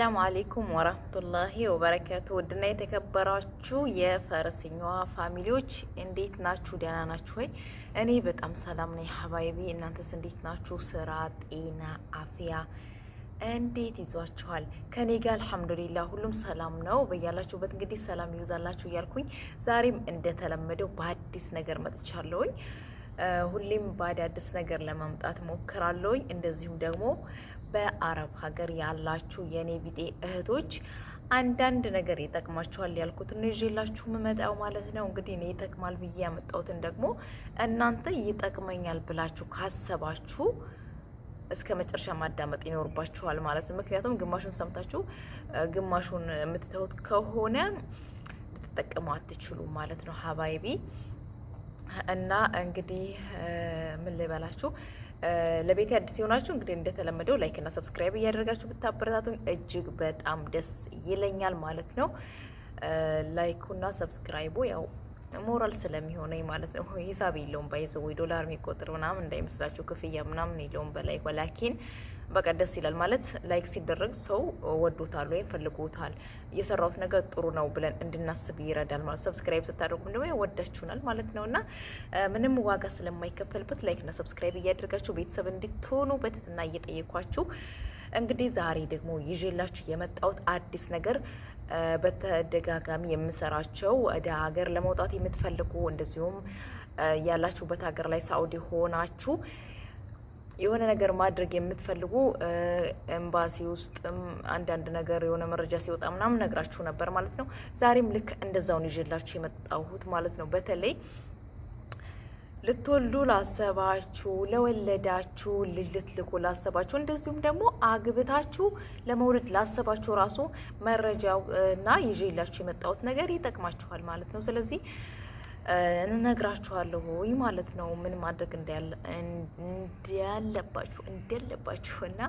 አሰላሙ አለይኩም ወራህመቱላሂ ወበረካቱ። ውድና የተከበራችሁ የፈረሰኛዋ ፋሚሊዎች እንዴት ናችሁ? ደህና ናችሁ ወይ? እኔ በጣም ሰላም ነኝ ሀባይቢ። እናንተስ እንዴት ናችሁ? ስራ፣ ጤና፣ አፍያ እንዴት ይዟችኋል? ከኔ ጋር አልሐምዱሊላህ ሁሉም ሰላም ነው። በያላችሁበት እንግዲህ ሰላም ይብዛላችሁ እያልኩኝ ዛሬም እንደተለመደው በአዲስ ነገር መጥቻለሁኝ። ሁሌም በአዳዲስ ነገር ለማምጣት ሞክራለሁኝ። እንደዚሁም ደግሞ በአረብ ሀገር ያላችሁ የኔ ቢጤ እህቶች አንዳንድ ነገር ይጠቅማችኋል ያልኩትን ነው ይዤላችሁ የምመጣው ማለት ነው። እንግዲህ እኔ ይጠቅማል ብዬ ያመጣሁትን ደግሞ እናንተ ይጠቅመኛል ብላችሁ ካሰባችሁ እስከ መጨረሻ ማዳመጥ ይኖርባችኋል ማለት ነው። ምክንያቱም ግማሹን ሰምታችሁ ግማሹን የምትተውት ከሆነ ልትጠቀሙ አትችሉም ማለት ነው ሀባይቢ። እና እንግዲህ ምን ልበላችሁ፣ ለቤት አዲስ የሆናችሁ እንግዲህ እንደተለመደው ላይክ እና ሰብስክራይብ እያደረጋችሁ ብታበረታቱኝ እጅግ በጣም ደስ ይለኛል ማለት ነው። ላይኩና ሰብስክራይቡ ያው ሞራል ስለሚሆነኝ ማለት ነው። ሂሳብ የለውም ባይዘው ወይ ዶላር የሚቆጥር ምናምን እንዳይመስላችሁ፣ ክፍያ ምናምን የለውም በላይ ወላኪን በቃ ደስ ይላል ማለት ላይክ ሲደረግ ሰው ወዶታል ወይም ፈልጎታል የሰራውት ነገር ጥሩ ነው ብለን እንድናስብ ይረዳል ማለት። ሰብስክራይብ ስታደርጉ ደግሞ ወዳችሁናል ማለት ነውና ምንም ዋጋ ስለማይከፈልበት ላይክና ሰብስክራይብ እያደረጋችሁ ቤተሰብ እንድትሆኑ በትህትና እየጠየኳችሁ እንግዲህ ዛሬ ደግሞ ይዤላችሁ የመጣሁት አዲስ ነገር በተደጋጋሚ የምሰራቸው ወደ ሀገር ለመውጣት የምትፈልጉ እንደዚሁም ያላችሁበት ሀገር ላይ ሳኡዲ ሆናችሁ የሆነ ነገር ማድረግ የምትፈልጉ ኤምባሲ ውስጥ አንዳንድ ነገር የሆነ መረጃ ሲወጣ ምናምን ነግራችሁ ነበር ማለት ነው። ዛሬም ልክ እንደዛውን ይዤላችሁ የመጣሁት ማለት ነው። በተለይ ልትወልዱ ላሰባችሁ፣ ለወለዳችሁ፣ ልጅ ልትልኩ ላሰባችሁ፣ እንደዚሁም ደግሞ አግብታችሁ ለመውለድ ላሰባችሁ ራሱ መረጃው እና ይዤላችሁ የመጣሁት ነገር ይጠቅማችኋል ማለት ነው። ስለዚህ እንነግራችኋለሁ ማለት ነው ምን ማድረግ እንዳለባችሁ እና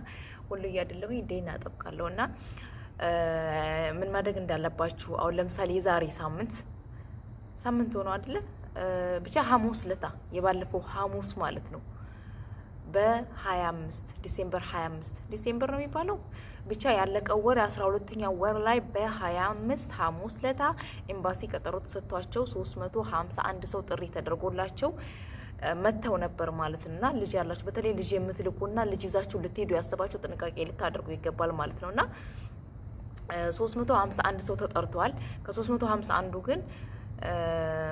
ሁሉ እያደለሁ እንዴና አጠብቃለሁ እና ምን ማድረግ እንዳለባችሁ። አሁን ለምሳሌ የዛሬ ሳምንት ሆኖ አይደለ ብቻ ሐሙስ ለታ የባለፈው ሐሙስ ማለት ነው በ25 ዲሴምበር 25 ዲሴምበር ነው የሚባለው ብቻ ያለቀው ወር 12ኛው ወር ላይ በ25 ሐሙስ ለታ ኤምባሲ ቀጠሮ ተሰጥቷቸው 351 ሰው ጥሪ ተደርጎላቸው መተው ነበር ማለት እና ልጅ ያላችሁ በተለይ ልጅ የምትልኩና ልጅ ይዛችሁ ልትሄዱ ያሰባችሁ ጥንቃቄ ልታደርጉ ይገባል ማለት ነውና 351 ሰው ተጠርቷል። ከ351 ግን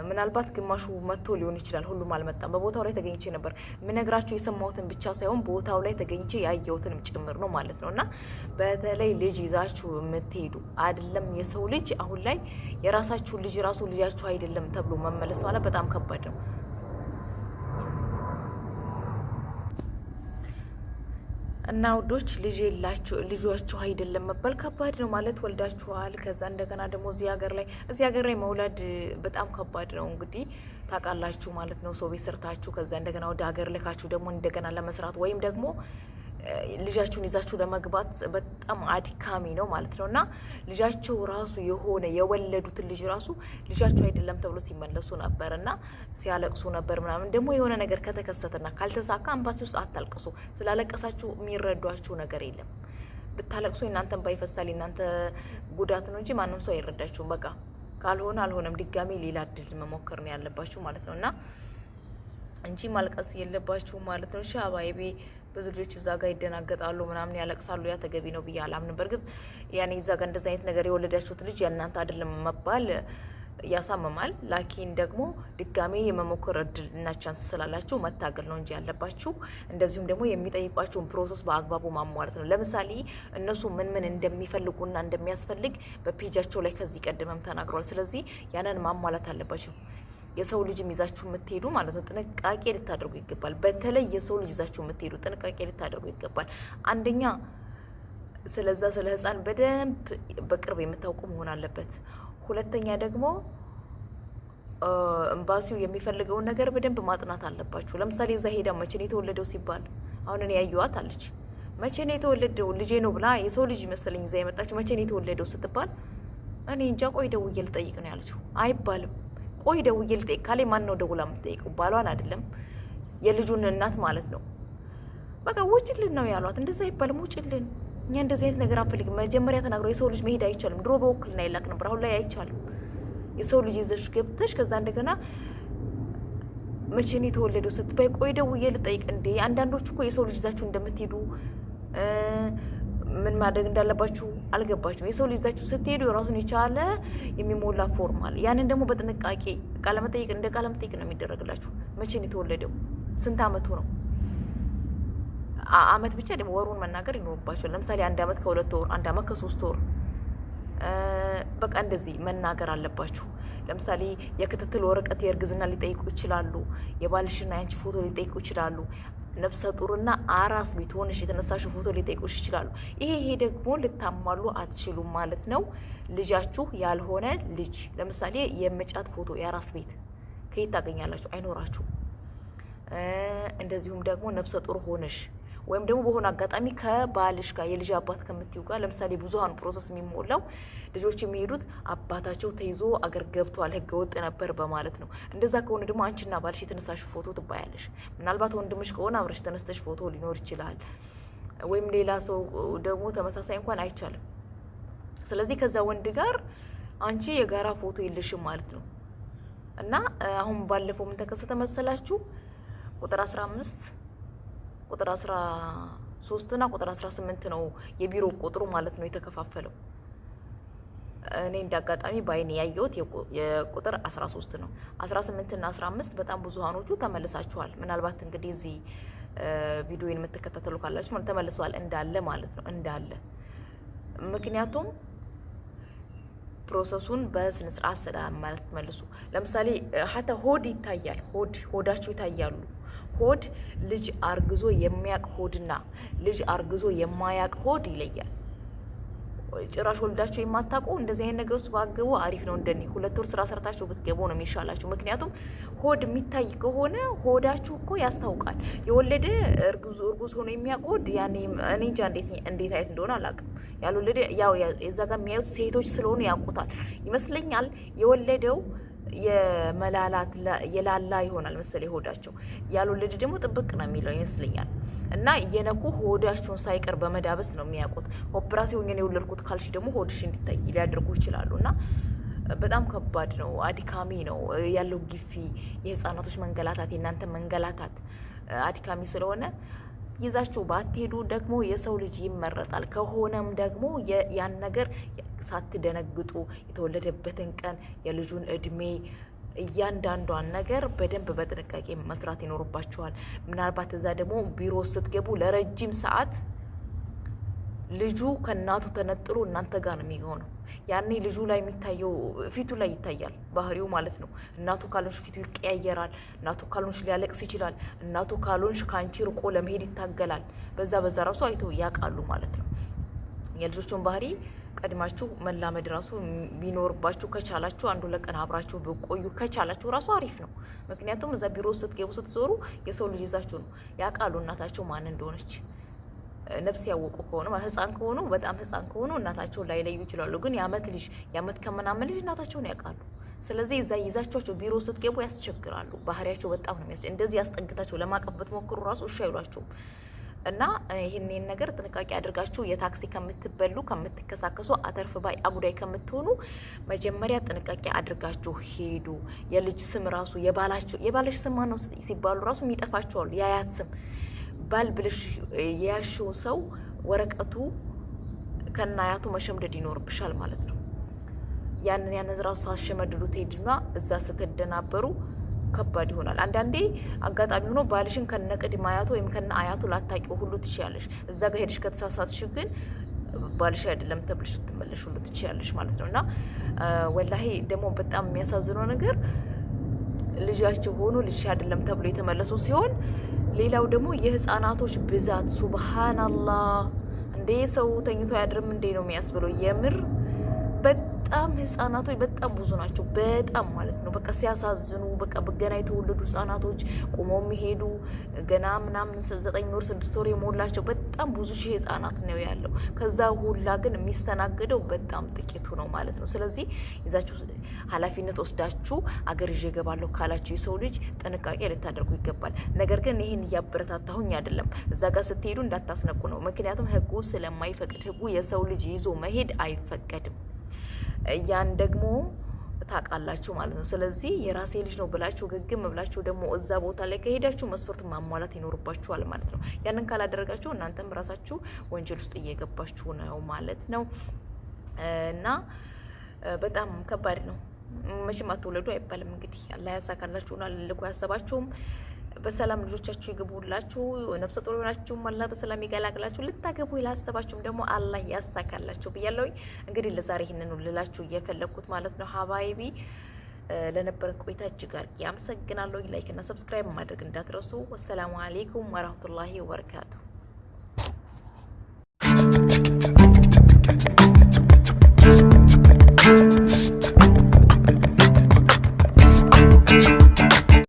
ምናልባት ግማሹ መጥቶ ሊሆን ይችላል። ሁሉም አልመጣም። በቦታው ላይ ተገኝቼ ነበር። ምነግራችሁ የሰማሁትን ብቻ ሳይሆን ቦታው ላይ ተገኝቼ ያየሁትንም ጭምር ነው ማለት ነውና በተለይ ልጅ ይዛችሁ የምትሄዱ አይደለም የሰው ልጅ አሁን ላይ የራሳችሁ ልጅ ራሱ ልጃችሁ አይደለም ተብሎ መመለስ ማለት በጣም ከባድ ነው። እና ውዶች ልጅ የላችሁ ልጆቻችሁ አይደለም መባል ከባድ ነው ማለት ወልዳችኋል። ከዛ እንደገና ደግሞ እዚህ ሀገር ላይ መውለድ በጣም ከባድ ነው። እንግዲህ ታውቃላችሁ ማለት ነው። ሰው ቤት ሰርታችሁ ከዛ እንደገና ወደ ሀገር ልካችሁ ደግሞ እንደገና ለመስራት ወይም ደግሞ ልጃችሁን ይዛችሁ ለመግባት በጣም አድካሚ ነው ማለት ነው። እና ልጃቸው ራሱ የሆነ የወለዱትን ልጅ ራሱ ልጃቸው አይደለም ተብሎ ሲመለሱ ነበር እና ሲያለቅሱ ነበር ምናምን። ደግሞ የሆነ ነገር ከተከሰተና ካልተሳካ ኤምባሲ ውስጥ አታልቅሱ። ስላለቀሳችሁ የሚረዷችሁ ነገር የለም። ብታለቅሱ እናንተን ባይፈሳል እናንተ ጉዳት ነው እንጂ ማንም ሰው አይረዳችሁም። በቃ ካልሆነ አልሆነም፣ ድጋሜ ሌላ እድል መሞከር ነው ያለባችሁ ማለት ነው እና እንጂ ማልቀስ የለባችሁ ማለት ነው። ሻባይቤ ብዙ ልጆች እዛ ጋር ይደናገጣሉ ምናምን ያለቅሳሉ። ያ ተገቢ ነው ብዬ አላምንም። በርግጥ ያኔ እዛ ጋር እንደዛ አይነት ነገር የወለዳችሁት ልጅ የእናንተ አይደለም መባል ያሳምማል። ላኪን ደግሞ ድጋሜ የመሞከር እድል እና ቻንስ ስላላችሁ መታገል ነው እንጂ ያለባችሁ። እንደዚሁም ደግሞ የሚጠይቋችሁን ፕሮሰስ በአግባቡ ማሟላት ነው። ለምሳሌ እነሱ ምን እንደሚፈልጉና እንደሚያስፈልግ በፔጃቸው ላይ ከዚህ ቀደምም ተናግረዋል። ስለዚህ ያንን ማሟላት አለባችሁ። የሰው ልጅ ይዛችሁ የምትሄዱ ማለት ነው ጥንቃቄ ልታደርጉ ይገባል። በተለይ የሰው ልጅ ይዛችሁ የምትሄዱ ጥንቃቄ ልታደርጉ ይገባል። አንደኛ ስለ ህፃን በደንብ በቅርብ የምታውቁ መሆን አለበት። ሁለተኛ ደግሞ ኤምባሲው የሚፈልገውን ነገር በደንብ ማጥናት አለባችሁ። ለምሳሌ እዛ ሄዳ መቼ ነው የተወለደው ሲባል አሁን እኔ ያዩዋት አለች መቼ ነው የተወለደው ልጄ ነው ብላ የሰው ልጅ መሰለኝ እዛ የመጣችው መቼ ነው የተወለደው ስትባል እኔ እንጃ ቆይ ደውዬ ልጠይቅ ነው ያለችው። አይባልም። ቆይ ደውዬ ልጠይቅ ካለ ማን ነው ደውላ የምትጠይቀው? ባሏን አይደለም የልጁን እናት ማለት ነው። በቃ ውጭልን ነው ያሏት። እንደዛ አይባልም። ውጭልን እኛ እንደዚህ አይነት ነገር አንፈልግም። መጀመሪያ ተናግረው የሰው ልጅ መሄድ አይቻልም። ድሮ በውክልና ይላክ ነበር፣ አሁን ላይ አይቻልም። የሰው ልጅ ይዘሽ ገብተሽ ከዛ እንደገና መቼ ነው የተወለደው ስትባይ ቆይ ደውዬ ልጠይቅ እንዴ። አንዳንዶቹ እኮ የሰው ልጅ ይዛችሁ እንደምትሄዱ ምን ማድረግ እንዳለባችሁ አልገባችሁም። የሰው ልጅ ይዛችሁ ስትሄዱ የራሱን የቻለ የሚሞላ ፎርም አለ። ያንን ደግሞ በጥንቃቄ ቃለመጠይቅ እንደ ቃለመጠይቅ ነው የሚደረግላችሁ። መቼ ነው የተወለደው፣ ስንት አመቱ ነው። አመት ብቻ ደግሞ ወሩን መናገር ይኖርባችኋል። ለምሳሌ 1 አመት ከ2 ወር፣ 1 አመት ከ3 ወር በቃ እንደዚህ መናገር አለባችሁ። ለምሳሌ የክትትል ወረቀት የእርግዝና ሊጠይቁ ይችላሉ። የባልሽና ያንቺ ፎቶ ሊጠይቁ ይችላሉ። ነፍሰ ጡርና አራስ ቤት ሆነሽ የተነሳሽ ፎቶ ሊጠይቁሽ ይችላሉ። ይሄ ደግሞ ልታሟሉ አትችሉም ማለት ነው። ልጃችሁ ያልሆነ ልጅ ለምሳሌ የመጫት ፎቶ የአራስ ቤት ከየት ታገኛላችሁ? አይኖራችሁ። እንደዚሁም ደግሞ ነፍሰ ጡር ሆነሽ ወይም ደግሞ በሆነ አጋጣሚ ከባልሽ ጋር የልጅ አባት ከምትይው ጋር ለምሳሌ ብዙሃኑ ፕሮሰስ የሚሞላው ልጆች የሚሄዱት አባታቸው ተይዞ አገር ገብቷል ህገ ወጥ ነበር በማለት ነው። እንደዛ ከሆነ ደግሞ አንቺና ባልሽ የተነሳሽ ፎቶ ትባያለሽ። ምናልባት ወንድምሽ ከሆነ አብረሽ ተነስተሽ ፎቶ ሊኖር ይችላል። ወይም ሌላ ሰው ደግሞ ተመሳሳይ እንኳን አይቻልም። ስለዚህ ከዛ ወንድ ጋር አንቺ የጋራ ፎቶ የለሽም ማለት ነው። እና አሁን ባለፈው ምን ተከሰተ መሰላችሁ? ቁጥር 15 ቁጥር 13 እና ቁጥር 18 ነው የቢሮ ቁጥሩ ማለት ነው የተከፋፈለው። እኔ እንዳጋጣሚ ባይኔ ያየሁት የቁጥር 13 ነው። 18 እና 15 በጣም ብዙሃኖቹ ተመልሳችኋል። ምናልባት እንግዲህ እዚህ ቪዲዮን የምትከታተሉ ካላችሁ ማለት ተመልሰዋል እንዳለ ማለት ነው እንዳለ። ምክንያቱም ፕሮሰሱን በስነ ስርዓት ስለማለት መልሱ። ለምሳሌ ሀታ ሆድ ይታያል። ሆዳችሁ ይታያሉ። ሆድ ልጅ አርግዞ የሚያቅ ሆድና ልጅ አርግዞ የማያቅ ሆድ ይለያል። ጭራሽ ወልዳችሁ የማታውቁ እንደዚህ አይነት ነገር ውስጥ ባገቡ አሪፍ ነው። እንደኔ 2 ወር ስራ ሰርታችሁ ብትገቡ ነው የሚሻላችሁ። ምክንያቱም ሆድ የሚታይ ከሆነ ሆዳችሁ እኮ ያስታውቃል። የወለደ እርጉዝ ሆኖ የሚያውቅ ሆድ ያኔ እኔ እንጃ እንዴት አይነት እንደሆነ አላውቅም። ያልወለደ ያው የዛ ጋር የሚያዩት ሴቶች ስለሆኑ ያውቁታል ይመስለኛል። የወለደው የመላላት የላላ ይሆናል መሰለኝ ሆዳቸው። ያልወለደ ደግሞ ጥብቅ ነው የሚለው ይመስለኛል። እና የነኩ ሆዳቸውን ሳይቀር በመዳበስ ነው የሚያውቁት። ኦፕራሲዮን ነው የወለድኩት ካልሽ ደግሞ ሆድሽ እንዲታይ ሊያደርጉ ይችላሉ። እና በጣም ከባድ ነው፣ አድካሚ ነው ያለው ግፊ፣ የህፃናቶች መንገላታት፣ የእናንተ መንገላታት አድካሚ ስለሆነ ይዛችሁ ባትሄዱ ደግሞ የሰው ልጅ ይመረጣል። ከሆነም ደግሞ ያን ነገር ሳትደነግጡ የተወለደበትን ቀን፣ የልጁን እድሜ፣ እያንዳንዷን ነገር በደንብ በጥንቃቄ መስራት ይኖርባቸዋል። ምናልባት እዛ ደግሞ ቢሮ ስትገቡ ለረጅም ሰዓት ልጁ ከእናቱ ተነጥሎ እናንተ ጋር ነው የሚሆነው። ያኔ ልጁ ላይ የሚታየው ፊቱ ላይ ይታያል ባህሪው ማለት ነው። እናቱ ካልሆንሽ ፊቱ ይቀያየራል። እናቱ ካልሆንሽ ሊያለቅስ ይችላል። እናቱ ካልሆንሽ ከአንቺ ርቆ ለመሄድ ይታገላል። በዛ ራሱ አይተው ያውቃሉ ማለት ነው። የልጆቹን ባህሪ ቀድማችሁ መላመድ ራሱ ቢኖርባችሁ ከቻላችሁ 1-2 ቀን አብራችሁ ብቆዩ ከቻላችሁ ራሱ አሪፍ ነው። ምክንያቱም እዛ ቢሮ ስትገቡ ስትዞሩ የሰው ልጅ ይዛችሁ ነው ያውቃሉ እናታቸው ማን እንደሆነች። ነፍስ ያወቁ ከሆነ ህፃን ከሆኑ በጣም ህፃን ከሆኑ እናታቸውን ላይለዩ ይችላሉ። ግን የአመት ልጅ የአመት ከምናምን ልጅ እናታቸውን ያውቃሉ። ስለዚህ እዛ ይዛችኋቸው ቢሮ ስትገቡ ያስቸግራሉ። ባህሪያቸው በጣም ነው እንደዚህ ያስጠግታቸው ለማቀበት ሞክሩ ራሱ እሺ አይሏቸውም። እና ይሄንን ነገር ጥንቃቄ አድርጋችሁ የታክሲ ከምትበሉ ከምትከሳከሱ አተርፍ ባይ አጉዳይ ከምትሆኑ መጀመሪያ ጥንቃቄ አድርጋችሁ ሄዱ። የልጅ ስም ራሱ የባልሽ ስም ማን ነው ሲባሉ ራሱ የሚጠፋቸዋል። የአያት ስም ባል ብለሽ የያሽው ሰው ወረቀቱ ከናያቱ መሸምደድ ይኖርብሻል ማለት ነው። ያንን ራሱ ሳሸመድዱ ትሄድና እዛ ስትደናበሩ ከባድ ይሆናል። አንዳንዴ አጋጣሚ ሆኖ ባልሽን ከነቅድመ አያቱ ወይም ከነ አያቱ ላታቂው ሁሉ ትችያለሽ። እዛ ጋር ሄድሽ ከተሳሳትሽ ግን ባልሽ አይደለም ተብለሽ ትመለሽ ሁሉ ትችያለሽ ማለት ነው። እና ወላሂ ደግሞ በጣም የሚያሳዝነው ነገር ልጃቸው ሆኖ ልጅ አይደለም ተብሎ የተመለሱ ሲሆን ሌላው ደግሞ የህፃናቶች ብዛት ሱብሃንአላህ። እንዴ ሰው ተኝቶ አያድርም እንዴ ነው የሚያስብለው። የምር በጣም ህፃናቶች በጣም ብዙ ናቸው በጣም ማለት ነው በቃ ሲያሳዝኑ በቃ በገና የተወለዱ ህፃናቶች ቆመው የሚሄዱ ገና ምናምን 9 ወር 6 ወር የሞላቸው በጣም ብዙ ሺህ ህፃናት ነው ያለው ከዛ ሁላ ግን የሚስተናገደው በጣም ጥቂቱ ነው ማለት ነው ስለዚህ ይዛችሁ ኃላፊነት ወስዳችሁ አገር ይዤ ገባለሁ ካላችሁ የሰው ልጅ ጥንቃቄ ልታደርጉ ይገባል ነገር ግን ይሄን ያበረታታሁኝ አይደለም እዛ ጋር ስትሄዱ እንዳታስነቁ ነው ምክንያቱም ህጉ ስለማይፈቅድ ህጉ የሰው ልጅ ይዞ መሄድ አይፈቀድም ያን ደግሞ ታቃላችሁ ማለት ነው ስለዚህ የራሴ ልጅ ነው ብላችሁ ግግም ብላችሁ ደግሞ እዛ ቦታ ላይ ከሄዳችሁ መስፈርት ማሟላት ይኖርባችኋል ማለት ነው ያንን ካላደረጋችሁ እናንተም ራሳችሁ ወንጀል ውስጥ እየገባችሁ ነው ማለት ነው እና በጣም ከባድ ነው መቼም አትወለዱ አይባልም እንግዲህ አላህ ያሳካላችሁና ልልኩ ያሰባችሁም በሰላም ልጆቻችሁ ይገቡላችሁ ነፍሰ ጡር ሆናችሁ አላህ በሰላም ይገላግላችሁ ልታገቡ ይላሰባችሁም ደግሞ አላህ ያሳካላችሁ ብያለሁ እንግዲህ ለዛሬ ይሄንን ልላችሁ እየፈለኩት ማለት ነው ሀባይቢ ለነበረ ቆይታ እጅግ አድርጌ አመሰግናለሁ ላይክ እና ሰብስክራይብ ማድረግ እንዳትረሱ ወሰላሙ አለይኩም ወራህመቱላሂ ወበረካቱ